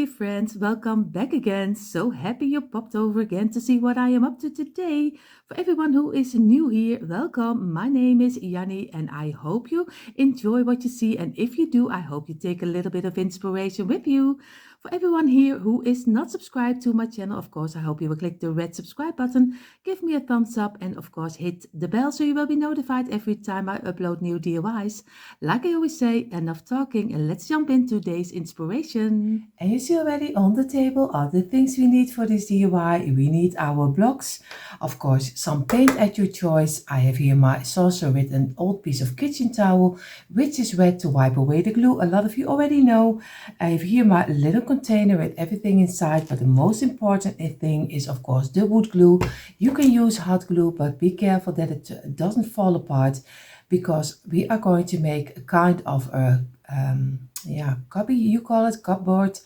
dear friends, welcome back again. So happy you popped over again to see what I am up to today. For everyone who is new here, welcome. My name is Janny and I hope you enjoy what you see. And if you do, I hope you take a little bit of inspiration with you. For everyone here who is not subscribed to my channel, of course, I hope you will click the red subscribe button, give me a thumbs up, and of course, hit the bell so you will be notified every time I upload new DIYs. Like I always say, enough talking and let's jump into today's inspiration. And you see already on the table are the things we need for this DIY. We need our blocks, of course, some paint at your choice. I have here my saucer with an old piece of kitchen towel, which is wet to wipe away the glue. A lot of you already know. I have here my little container with everything inside, but the most important thing is, of course, the wood glue. You can use hot glue, but be careful that it doesn't fall apart, because we are going to make a kind of a cubby, you call it, cupboard,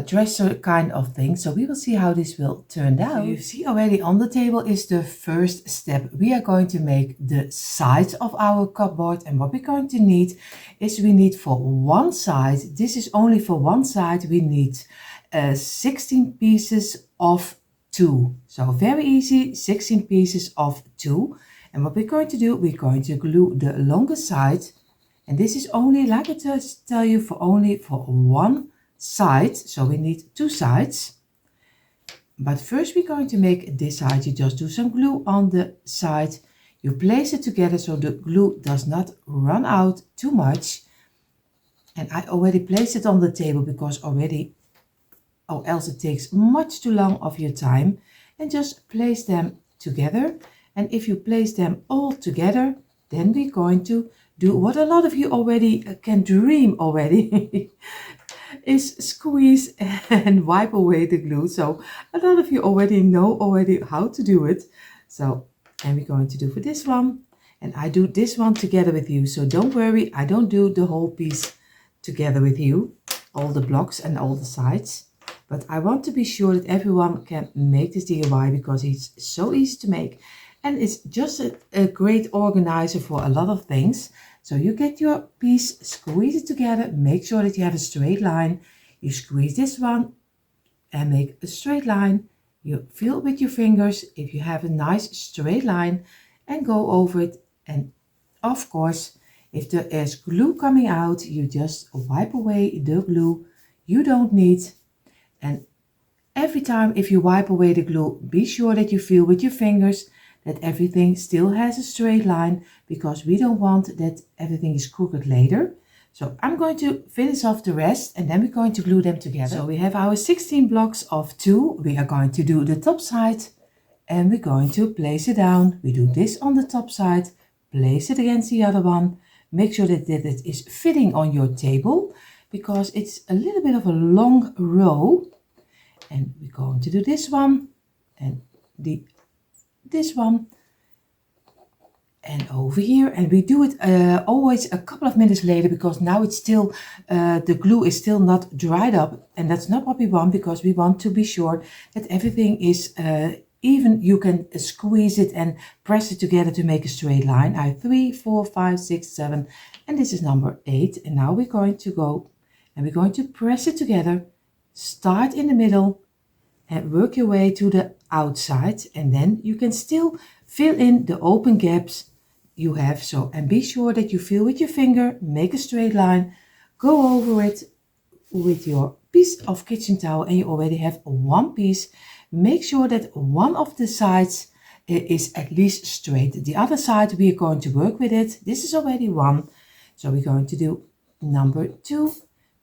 dresser kind of thing. So we will see how this will turn out. So you see already on the table is the first step. We are going to make the sides of our cupboard, and what we're going to need is we need for one side, this is only for one side, we need 16 pieces of 2. So very easy, 16 pieces of 2. And what we're going to do, we're going to glue the longer side. And this is only, like I just tell you, only for one side. So we need 2 sides. But first we're going to make this side. You just do some glue on the side. You place it together so the glue does not run out too much. And I already placed it on the table because already, or else it takes much too long of your time. And just place them together. And if you place them all together, then we're going to do what a lot of you already can dream already is squeeze and wipe away the glue. So a lot of you already know how to do it. So, and we're going to do for this one, and I do this one together with you. So don't worry, I don't do the whole piece together with you, all the blocks and all the sides. But I want to be sure that everyone can make this DIY because it's so easy to make. And it's just a great organizer for a lot of things. So you get your piece, squeeze it together, make sure that you have a straight line. You squeeze this one and make a straight line. You feel it with your fingers if you have a nice straight line and go over it. And of course, if there is glue coming out, you just wipe away the glue you don't need. And every time if you wipe away the glue, be sure that you feel with your fingers that everything still has a straight line, because we don't want that everything is crooked later. So I'm going to finish off the rest and then we're going to glue them together. So we have our 16 blocks of 2. We are going to do the top side and we're going to place it down. We do this on the top side, place it against the other one. Make sure that it is fitting on your table, because it's a little bit of a long row. And we're going to do this one and this one and over here, and we do it always a couple of minutes later, because now it's still the glue is still not dried up, and that's not what we want, because we want to be sure that everything is even. You can squeeze it and press it together to make a straight line. I have 3, 4, 5, 6, 7, and this is number 8. And now we're going to go and we're going to press it together, start in the middle and work your way to the outside, and then you can still fill in the open gaps you have. So, and be sure that you feel with your finger, make a straight line, go over it with your piece of kitchen towel, and you already have one piece. Make sure that one of the sides is at least straight. The other side we are going to work with it. This is already one, so we're going to do number 2.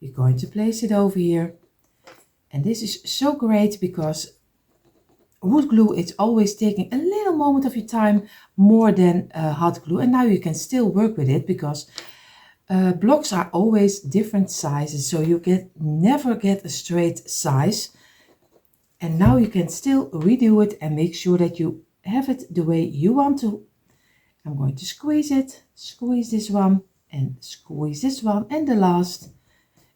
We're going to place it over here. And this is so great because wood glue is always taking a little moment of your time more than hot glue. And now you can still work with it, because blocks are always different sizes. So you never get a straight size. And now you can still redo it and make sure that you have it the way you want to. I'm going to squeeze it, squeeze this one and squeeze this one and the last.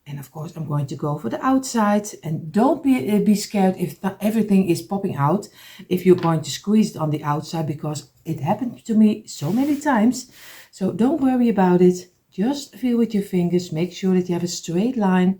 And of course, I'm going to go for the outside, and don't be scared if everything is popping out if you're going to squeeze it on the outside, because it happened to me so many times. So don't worry about it. Just feel with your fingers, make sure that you have a straight line.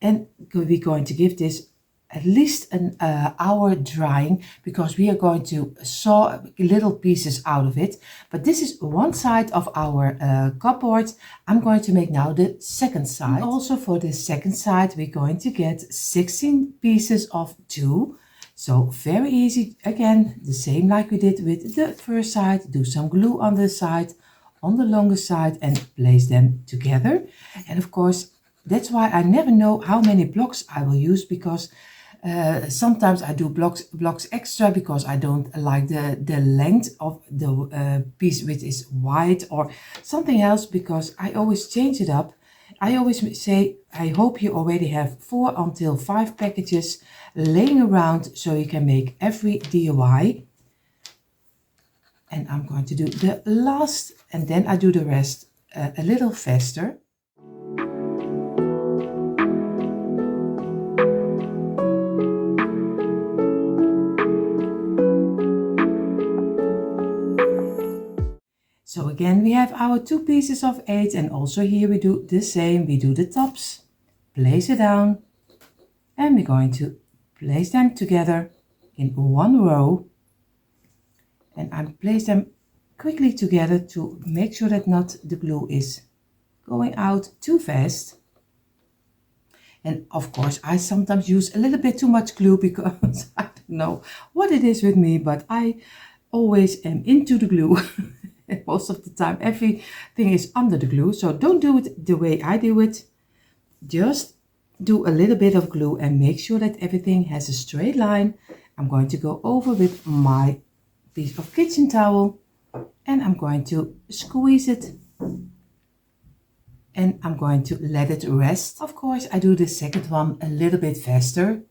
And we're going to give this at least an hour drying, because we are going to saw little pieces out of it. But this is one side of our cupboard. I'm going to make now the second side. And also for the second side, we're going to get 16 pieces of 2. So very easy. Again, the same like we did with the first side. Do some glue on the side, on the longer side, and place them together. And of course, that's why I never know how many blocks I will use, because sometimes I do blocks extra because I don't like the length of the piece which is wide or something else, because I always change it up. I always say, I hope you already have 4 until 5 packages laying around so you can make every DIY. And I'm going to do the last, and then I do the rest a little faster. So again, we have our 2 pieces of 8, and also here we do the same. We do the tops, place it down, and we're going to place them together in one row. And I place them quickly together to make sure that not the glue is going out too fast. And of course, I sometimes use a little bit too much glue, because I don't know what it is with me, but I always am into the glue. Most of the time, everything is under the glue. So don't do it the way I do it. Just do a little bit of glue and make sure that everything has a straight line. I'm going to go over with my piece of kitchen towel, and I'm going to squeeze it, and I'm going to let it rest. Of course, I do the second one a little bit faster.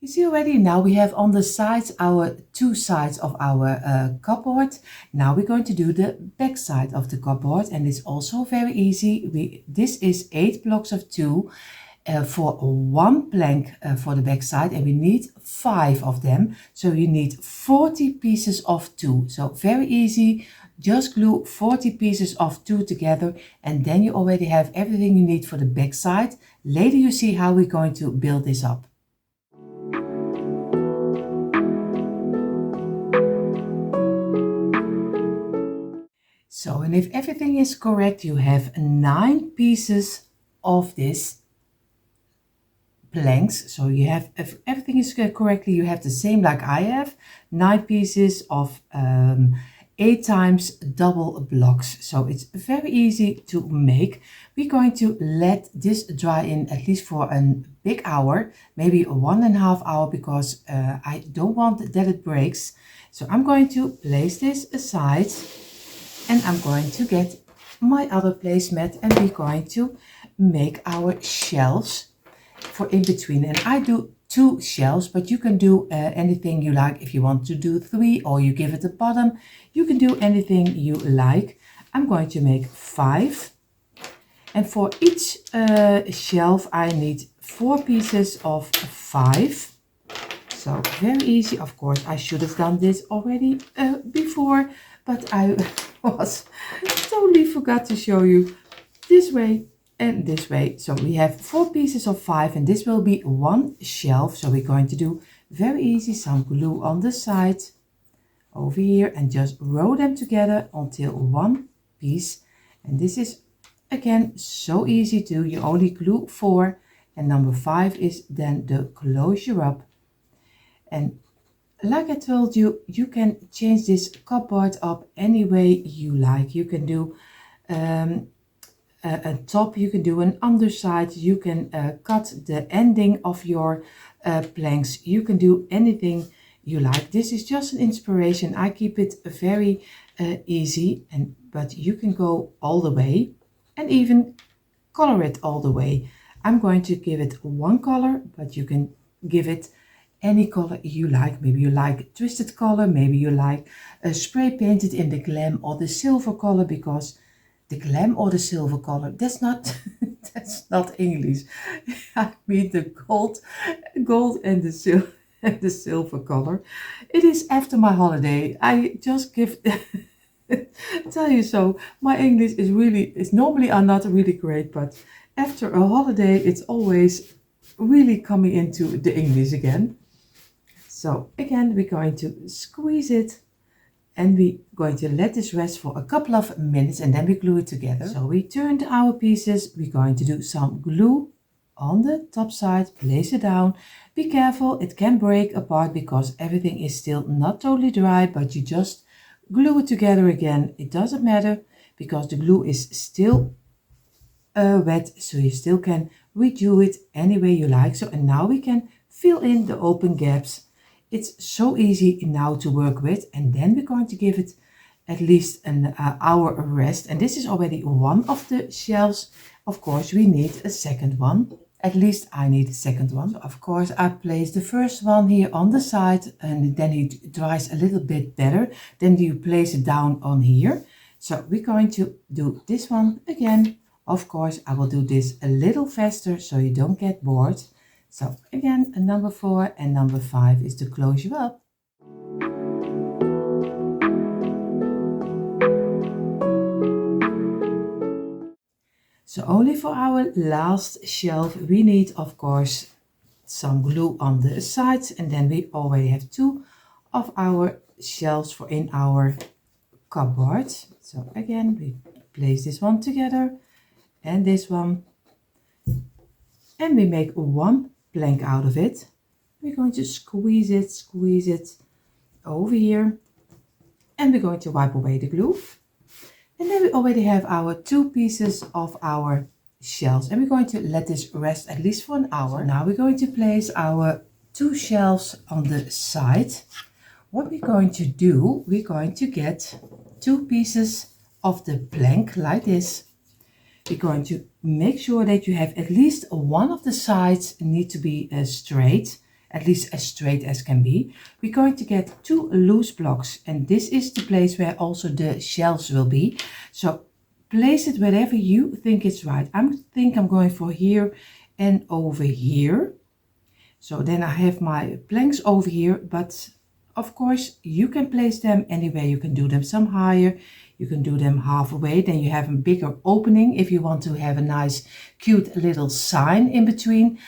You see already, now we have on the sides our 2 sides of our cupboard. Now we're going to do the back side of the cupboard, and it's also very easy. This is 8 blocks of 2 for 1 plank for the back side, and we need 5 of them. So you need 40 pieces of 2. So very easy. Just glue 40 pieces of 2 together, and then you already have everything you need for the back side. Later you see how we're going to build this up. So, and if everything is correct, you have 9 pieces of this planks. So you have, if everything is correctly, you have the same like I have, 9 pieces of 8 times double blocks. So it's very easy to make. We're going to let this dry in at least for a big hour, maybe 1.5 hours, because I don't want that it breaks. So I'm going to place this aside, and I'm going to get my other placemat, and we're going to make our shelves for in between. And I do 2 shelves, but you can do anything you like. If you want to do 3, or you give it a bottom, you can do anything you like. I'm going to make 5, and for each shelf I need 4 pieces of 5. So very easy. Of course, I should have done this already before, but I was totally forgot to show you this way and this way. So we have 4 pieces of 5, and this will be 1 shelf. So we're going to do very easy, some glue on the side over here, and just roll them together until 1 piece. And this is again so easy to, you only glue 4, and number 5 is then the closure up. And like I told you, you can change this cupboard up any way you like. You can do a top, you can do an underside, you can cut the ending of your planks, you can do anything you like. This is just an inspiration. I keep it very easy, but you can go all the way and even color it all the way. I'm going to give it 1 color, but you can give it any color you like. Maybe you like twisted color, maybe you like spray painted in the glam or the silver color, because the glam or the silver color, that's not that's not English. I mean the gold and the silver. the silver color. It is after my holiday. I just give tell you so. My English is normally are not really great, but after a holiday, it's always really coming into the English again. So again, we're going to squeeze it and we're going to let this rest for a couple of minutes and then we glue it together. So we turned our pieces. We're going to do some glue on the top side, place it down. Be careful, it can break apart because everything is still not totally dry, but you just glue it together again. It doesn't matter because the glue is still wet, so you still can redo it any way you like. So, and now we can fill in the open gaps. It's so easy now to work with, and then we're going to give it at least an hour rest. And this is already one of the shelves. Of course, we need a second one. At least I need a second one. So of course, I place the first one here on the side, and then it dries a little bit better. Then you place it down on here. So we're going to do this one again. Of course, I will do this a little faster so you don't get bored. So again, number 4 and number 5 is to close you up. So only for our last shelf, we need, of course, some glue on the sides, and then we already have 2 of our shelves for in our cupboard. So again, we place this one together and this one, and we make one plank out of it. We're going to squeeze it over here, and we're going to wipe away the glue. And then we already have our 2 pieces of our shelves, and we're going to let this rest at least for an hour. So now we're going to place our 2 shelves on the side. What we're going to do, we're going to get 2 pieces of the plank like this. We're going to make sure that you have at least one of the sides need to be straight, at least as straight as can be. We're going to get 2 loose blocks, and this is the place where also the shelves will be. So place it wherever you think it's right. I think I'm going for here and over here. So then I have my planks over here, but of course you can place them anywhere. You can do them some higher, you can do them halfway, then you have a bigger opening if you want to have a nice cute little sign in between.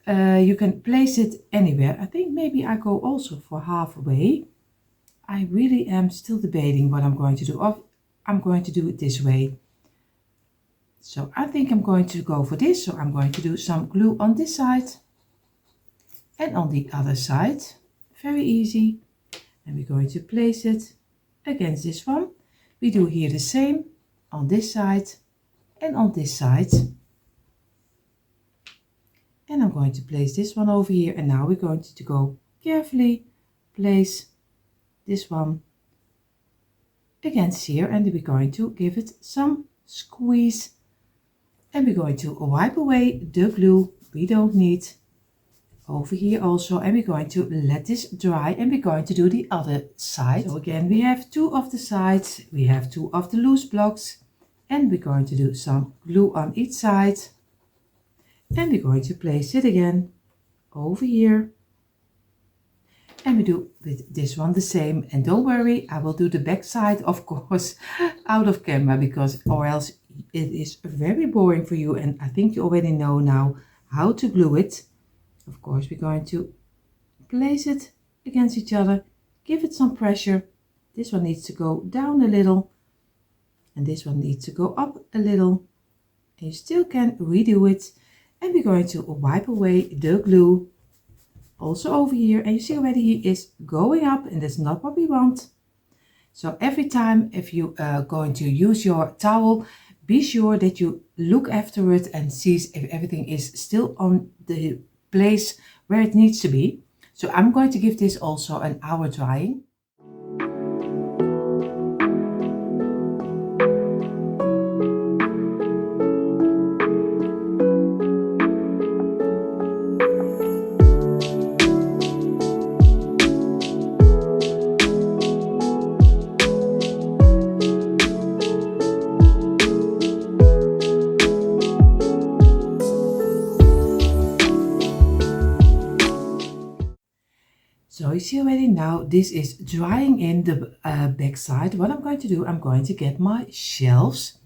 You can place it anywhere. I think maybe I go also for halfway. I really am still debating what I'm going to do. I'm going to do it this way. So I think I'm going to go for this. So I'm going to do some glue on this side and on the other side. Very easy. And we're going to place it against this one. We do here the same on this side and on this side. And I'm going to place this one over here, and now we're going to go carefully place this one against here, and we're going to give it some squeeze, and we're going to wipe away the glue we don't need over here also, and we're going to let this dry, and we're going to do the other side. So again, we have 2 of the sides, we have 2 of the loose blocks, and we're going to do some glue on each side. And we're going to place it again over here. And we do with this one the same. And don't worry, I will do the back side, of course, out of camera, because or else it is very boring for you. And I think you already know now how to glue it. Of course, we're going to place it against each other, give it some pressure. This one needs to go down a little, and this one needs to go up a little. And you still can redo it. And we're going to wipe away the glue also over here, and you see already he is going up, and that's not what we want. So every time if you are going to use your towel, be sure that you look after it and see if everything is still on the place where it needs to be. So I'm going to give this also an hour drying. see already now this is drying in the back side. What I'm going to do, I'm going to get my shelves.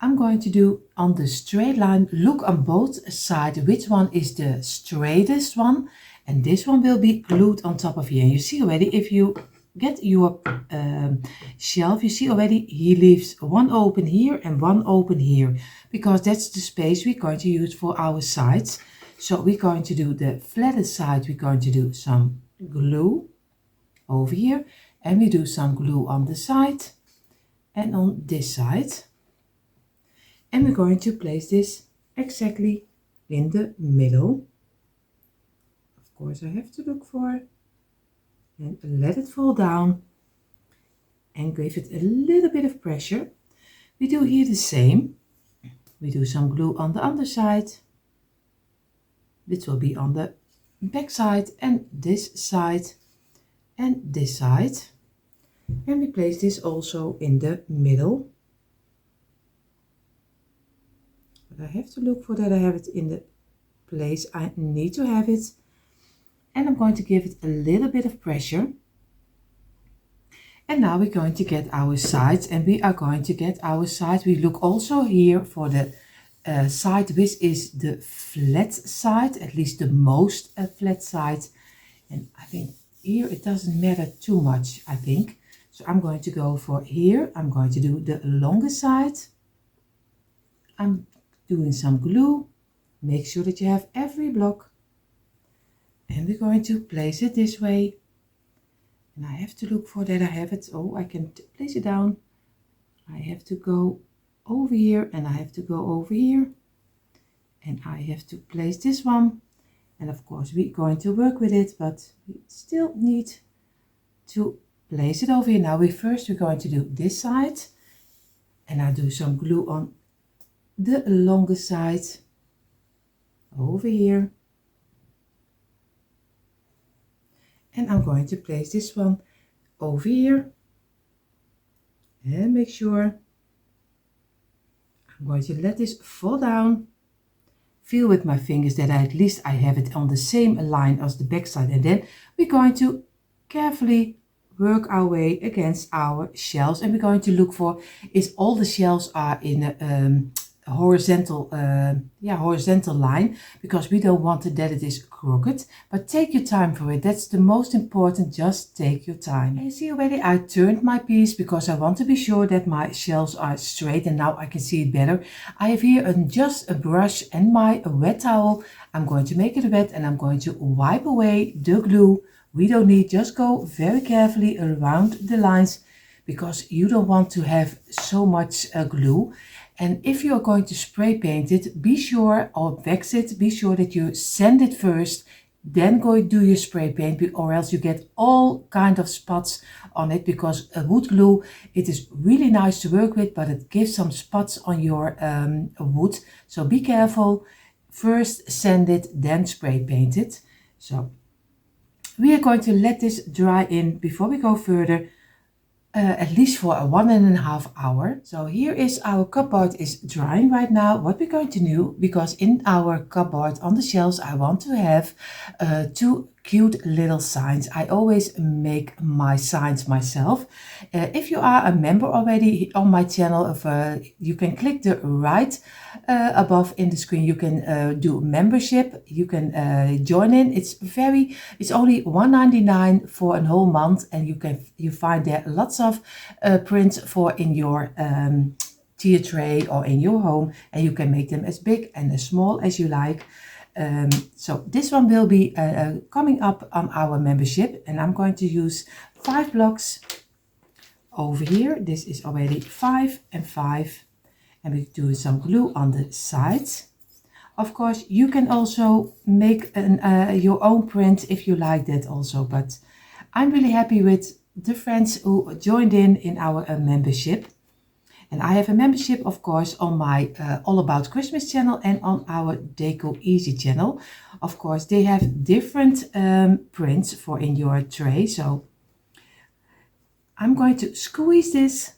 I'm going to do on the straight line, look on both sides which one is the straightest one, and this one will be glued on top of here. And you see already, if you get your shelf, you see already he leaves one open here and one open here, because that's the space we're going to use for our sides. So we're going to do the flattest side, we're going to do some glue over here, and we do some glue on the side and on this side. And we're going to place this exactly in the middle. Of course, I have to look for and let it fall down and give it a little bit of pressure. We do here the same. We do some glue on the underside. This will be on the back side and this side and this side. And we place this also in the middle. But I have to look for that I have it in the place I need to have it. And I'm going to give it a little bit of pressure. And now we're going to get our sides, and we are going to get our sides. We look also here for the side which is the flat side, at least the most flat side. And I think here it doesn't matter too much, I think. So I'm going to go for here. I'm going to do the longer side. I'm doing some glue. Make sure that you have every block. And we're going to place it this way. And I have to look for that I have it. Oh, I can place it down. I have to go over here and I have to go over here. And I have to place this one. And of course we're going to work with it, but we still need to place it over here. Now we're going to do this side. And I do some glue on the longer side over here. And I'm going to place this one over here and make sure I'm going to let this fall down. Feel with my fingers that at least I have it on the same line as the back side, and then we're going to carefully work our way against our shelves, and we're going to look for is all the shelves are in a horizontal horizontal line, because we don't want it that it is crooked. But take your time for it, that's the most important. Just take your time. And you see already I turned my piece because I want to be sure that my shelves are straight, and now I can see it better. I have here just a brush and my wet towel. I'm going to make it wet and I'm going to wipe away the glue. We don't need, just go very carefully around the lines, because you don't want to have so much glue. And if you're going to spray paint it, be sure, or wax it, be sure that you sand it first, then go do your spray paint, or else you get all kind of spots on it, because a wood glue, it is really nice to work with, but it gives some spots on your wood. So be careful, first sand it, then spray paint it. So we are going to let this dry in before we go further. At least for a 1.5 hours. So here is our cupboard is drying right now. What we're going to do, because in our cupboard on the shelves I want to have 2 cute little signs. I always make my signs myself. If you are a member already on my channel, you can click the right above in the screen. You can do membership. You can join in. It's only $1.99 for a whole month, and you find there lots of prints for in your tier tray or in your home, and you can make them as big and as small as you like. So this one will be coming up on our membership, and I'm going to use 5 blocks over here. This is already 5 and 5, and we do some glue on the sides. Of course, you can also make your own print if you like that also, but I'm really happy with the friends who joined in our membership. And I have a membership, of course, on my All About Christmas channel and on our Deco Easy channel. Of course, they have different prints for in your tray. So I'm going to squeeze this,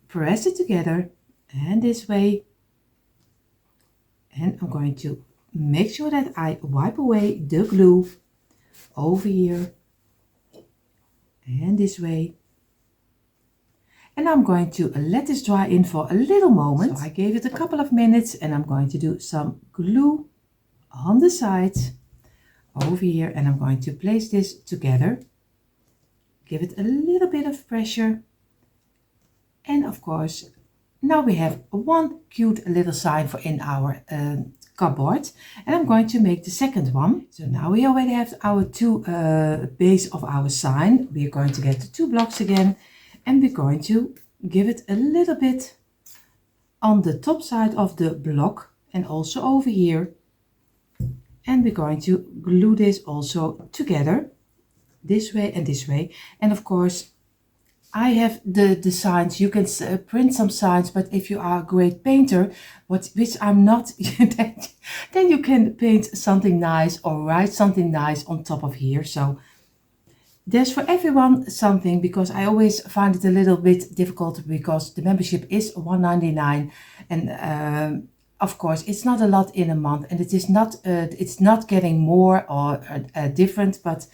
press it together, and this way. And I'm going to make sure that I wipe away the glue over here. and this way. And I'm going to let this dry in for a little moment. So I gave it a couple of minutes and I'm going to do some glue on the side over here, and I'm going to place this together. Give it a little bit of pressure. And of course, now we have one cute little sign for in our cupboard, and I'm going to make the second one. So now we already have our two base of our sign. We are going to get the 2 blocks again, and we're going to give it a little bit on the top side of the block and also over here. And we're going to glue this also together, this way and this way. And of course, I have the signs. You can print some signs, but if you are a great painter, which I'm not, then you can paint something nice or write something nice on top of here. So there's for everyone something, because I always find it a little bit difficult because the membership is $1.99, and of course it's not a lot in a month, and it's not getting more or different, but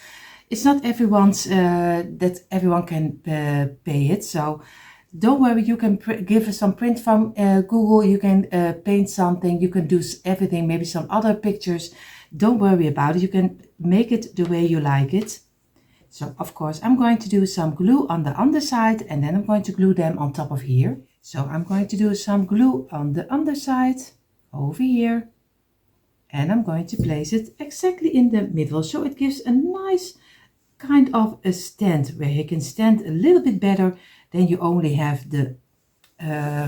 it's not everyone's that everyone can pay it. So don't worry, you can give us some print from Google, you can paint something, you can do everything, maybe some other pictures. Don't worry about it, you can make it the way you like it. So of course I'm going to do some glue on the underside, and then I'm going to glue them on top of here. So I'm going to do some glue on the underside over here, and I'm going to place it exactly in the middle, so it gives a nice kind of a stand where you can stand a little bit better than you only have the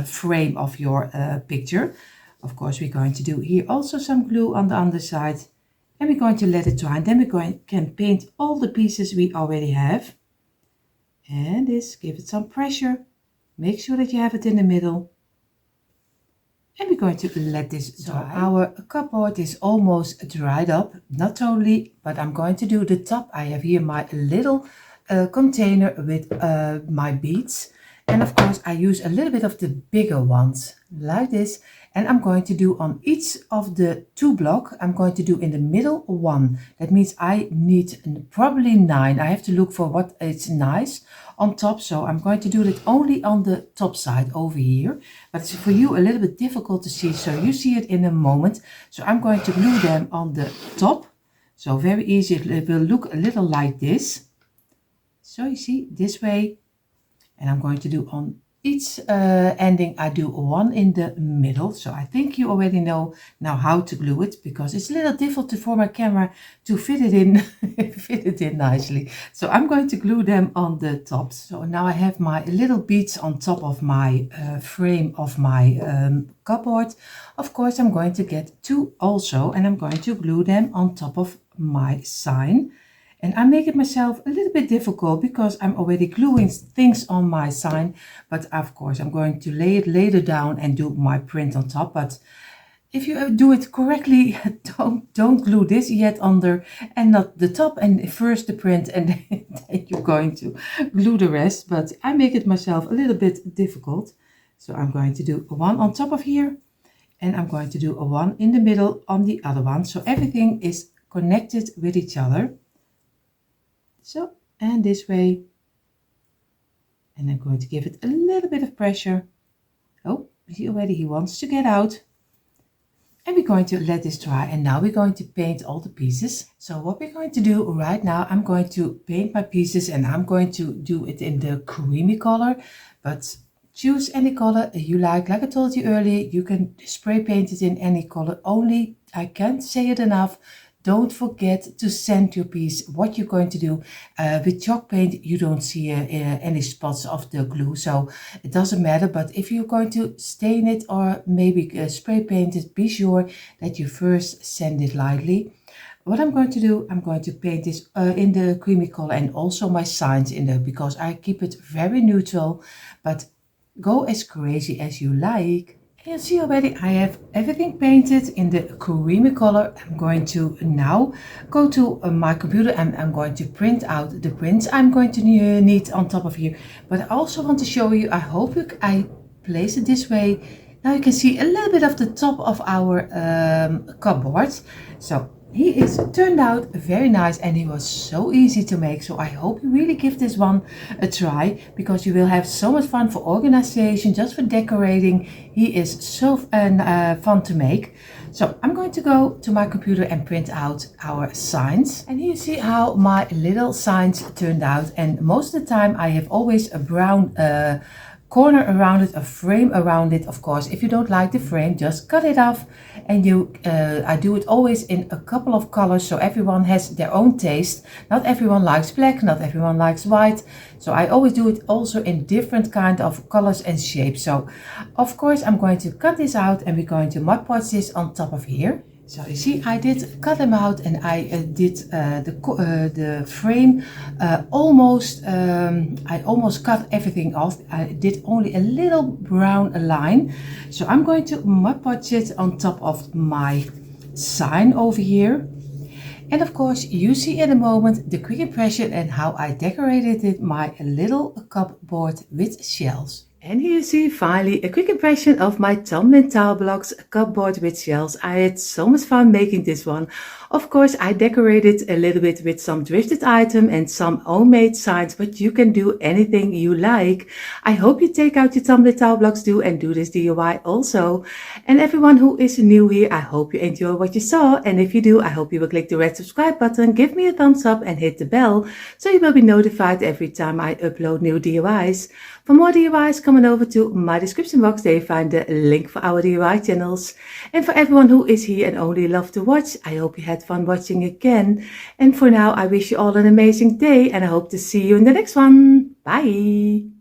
frame of your picture. Of course, we're going to do here also some glue on the underside, and we're going to let it dry, and then we can paint all the pieces we already have. And give it some pressure, make sure that you have it in the middle, and we're going to let this dry. So our cupboard is almost dried up, not totally, but I'm going to do the top. I have here my little container with my beads, and of course I use a little bit of the bigger ones like this, and I'm going to do on each of the 2 blocks, I'm going to do in the middle 1. That means I need probably 9. I have to look for what is nice on top, so I'm going to do it only on the top side over here, but it's for you a little bit difficult to see, so you see it in a moment. So I'm going to glue them on the top, so very easy. It will look a little like this, so you see this way, and I'm going to do on each ending I do 1 in the middle. So I think you already know now how to glue it, because it's a little difficult for my camera to fit it in fit it in nicely. So I'm going to glue them on the top. So now I have my little beads on top of my frame of my cupboard. Of course I'm going to get 2 also, and I'm going to glue them on top of my sign. And I make it myself a little bit difficult because I'm already gluing things on my sign, but of course I'm going to lay it later down and do my print on top. But if you do it correctly, don't glue this yet under and not the top, and first the print, and then you're going to glue the rest. But I make it myself a little bit difficult. So I'm going to do 1 on top of here, and I'm going to do 1 in the middle on the other one, so everything is connected with each other. So, and this way, and I'm going to give it a little bit of pressure. Oh, he wants to get out. And we're going to let this dry, and now we're going to paint all the pieces. So what we're going to do right now, I'm going to paint my pieces, and I'm going to do it in the creamy color, but choose any color you like. Like I told you earlier, you can spray paint it in any color. Only, I can't say it enough, don't forget to sand your piece. What you're going to do with chalk paint, you don't see any spots of the glue, so it doesn't matter. But if you're going to stain it or maybe spray paint it, be sure that you first sand it lightly. What I'm going to do, I'm going to paint this in the creamy color, and also my signs in there, because I keep it very neutral, but go as crazy as you like. You see already I have everything painted in the creamy color. I'm going to now go to my computer, and I'm going to print out the prints I'm going to need on top of here. But I also want to show you, I hope I place it this way. Now you can see a little bit of the top of our cupboard. So He is turned out very nice and he was so easy to make, so I hope you really give this one a try because you will have so much fun for organization, just for decorating. He is so fun to make. So I'm going to go to my computer and print out our signs, and here you see how my little signs turned out. And most of the time I have always a brown corner around it, a frame around it. Of course, if you don't like the frame, just cut it off. And I do it always in a couple of colors, so everyone has their own taste. Not everyone likes black, not everyone likes white, so I always do it also in different kind of colors and shapes. So of course I'm going to cut this out and we're going to Mod Podge this on top of here. So you see, I did cut them out and I did the frame almost, I almost cut everything off. I did only a little brown line. So I'm going to Mod Podge it on top of my sign over here. And of course, you see in a moment the quick impression and how I decorated it, my little cupboard with shells. And here you see finally a quick impression of my Tumbling tile blocks cupboard with shells. I had so much fun making this one. Of course, I decorated a little bit with some thrifted item and some homemade signs, but you can do anything you like. I hope you take out your Tumbling tile blocks too and do this DIY also. And everyone who is new here, I hope you enjoy what you saw. And if you do, I hope you will click the red subscribe button, give me a thumbs up and hit the bell so you will be notified every time I upload new DIYs. For more DIYs, come on over to my description box. There you find the link for our DIY channels. And for everyone who is here and only love to watch, I hope you had fun watching again. And for now, I wish you all an amazing day and I hope to see you in the next one. Bye!